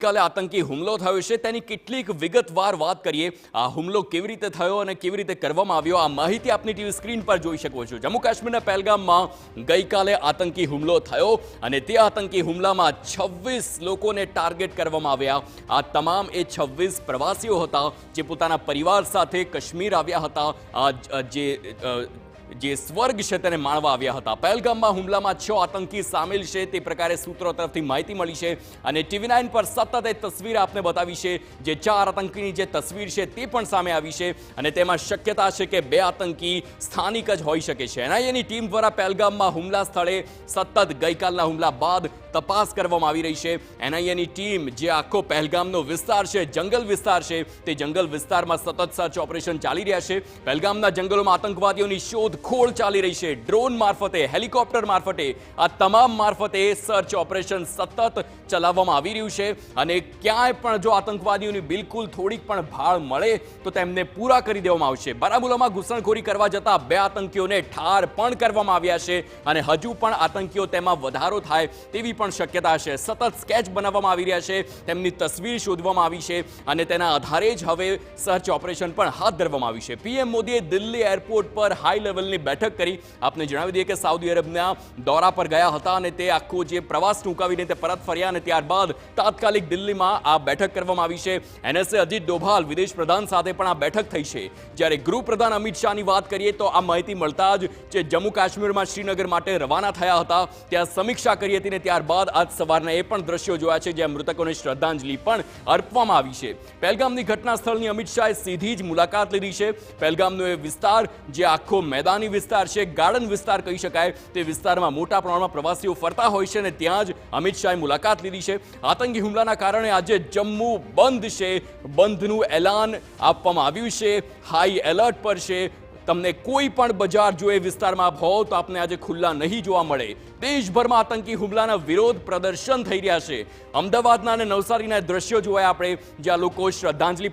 કાલે આતંકી હુમલો થયો છે તેની કેટલીક વિગતવાર વાત કરીએ। આ હુમલો કેવી રીતે થયો અને કેવી રીતે કરવામાં આવ્યો આ માહિતી આપની ટીવી સ્ક્રીન પર જોઈ શકો છો। જમ્મુ કાશ્મીરના પહેલગામમાં ગઈકાલે આતંકી હુમલો થયો અને તે આતંકી હુમલામાં 26 લોકોને ટાર્ગેટ કરવામાં આવ્યા। આ તમામ 26 પ્રવાસીઓ હતા જે પોતાના પરિવાર સાથે કાશ્મીર આવ્યા હતા। જે સ્વર્ગ છે તેને માણવા આવ્યા હતા। પહેલગામમાં હુમલામાં 6 આતંકી સામેલ છે તે પ્રકારે સૂત્રો તરફથી માહિતી મળી છે અને TV9 પર સતત એ તસવીર આપને બતાવી છે। જે 4 આતંકીની જે તસવીર છે તે પણ સામે આવી છે અને તેમાં શક્યતા છે કે 2 આતંકી સ્થાનિક જ હોઈ શકે છે। NIAની ટીમ દ્વારા પહેલગામમાં હુમલા સ્થળે સતત ગઈકાલના હુમલા બાદ તપાસ કરવામાં આવી રહી છે। NIAની ટીમ જે આખો પહેલગામનો વિસ્તાર છે જંગલ વિસ્તાર છે તે જંગલ વિસ્તારમાં સતત સર્ચ ઓપરેશન ચાલી રહ્યા છે। પહેલગામના જંગલોમાં આતંકવાદીઓની શોધખોળ ચાલી રહી છે। ડ્રોન મારફતે હેલિકોપ્ટર મારફતે આ તમામ મારફતે સર્ચ ઓપરેશન સતત ચલાવવામાં આવી રહ્યું છે અને ક્યાંય પણ જો આતંકવાદીઓની બિલકુલ થોડીક પણ ભાળ મળે તો તેમને પૂરા કરી દેવામાં આવશે। બારામુલામાં ઘૂસણખોરી કરવા જતા 2 આતંકીઓને ઠાર પણ કરવામાં આવ્યા છે અને હજુ પણ આતંકીઓ તેમાં વધારો થાય તેવી પણ શક્યતા છે। સતત સ્કેચ બનાવવામાં આવી રહ્યા છે, તેમની તસવીર શોધવામાં આવી છે અને તેના આધારે જ હવે સર્ચ ઓપરેશન પણ હાથ ધરવામાં આવ્યું છે। PM મોદીએ દિલ્હી એરપોર્ટ પર હાઈ લેવલની બેઠક કરી। આપને જણાવી દઈએ કે સાઉદી અરબના દોરા પર ગયા હતા અને તે આખો જે પ્રવાસ ટૂંકાવીને તે પરત ફર્યા અને ત્યારબાદ તાત્કાલિક દિલ્હીમાં આ બેઠક કરવામાં આવી છે। NSA અજીત ડોભાલ વિદેશ પ્રધાન સાથે પણ આ બેઠક થઈ છે। જ્યારે ગૃહપ્રધાન અમિત શાહની વાત કરીએ તો આ માહિતી મળતા જ જે જમ્મુ કાશ્મીરમાં શ્રીનગર માટે રવાના થયા હતા ત્યાં સમીક્ષા કરી હતી અને ત્યારબાદ આજ સવારના એ પણ દ્રશ્યો જોયા છે જ્યાં મૃતકોને શ્રદ્ધાંજલિ પણ અર્પવામાં આવી છે। પહેલગામની ઘટના સ્થળની અમિત શાહે સીધી જ મુલાકાત લીધી છે। પહેલગામનો એ વિસ્તાર જે આખો મેદાની વિસ્તાર છે, ગાર્ડન વિસ્તાર કહી શકાય, તે વિસ્તારમાં મોટા પ્રમાણમાં પ્રવાસીઓ ફરતા હોય છે અને ત્યાં જ અમિત શાહે મુલાકાત લીધી છે। આતંકી હુમલાના કારણે આજે જમ્મુ બંધ છે, બંધનું એલાન આપવામાં આવ્યું છે, હાઈ એલર્ટ પર છે। તમને કોઈ પણ બજાર જો એ વિસ્તારમાં હોવ તો આપને આજે ખુલ્લા નહીં જોવા મળે। દેશભરમાં આતંકી હુમલાના વિરોધ પ્રદર્શન થઈ રહ્યા છે। અમદાવાદના અને નવસારીના દ્રશ્યો જોયા આપણે જ્યાં લોકો શ્રદ્ધાંજલિ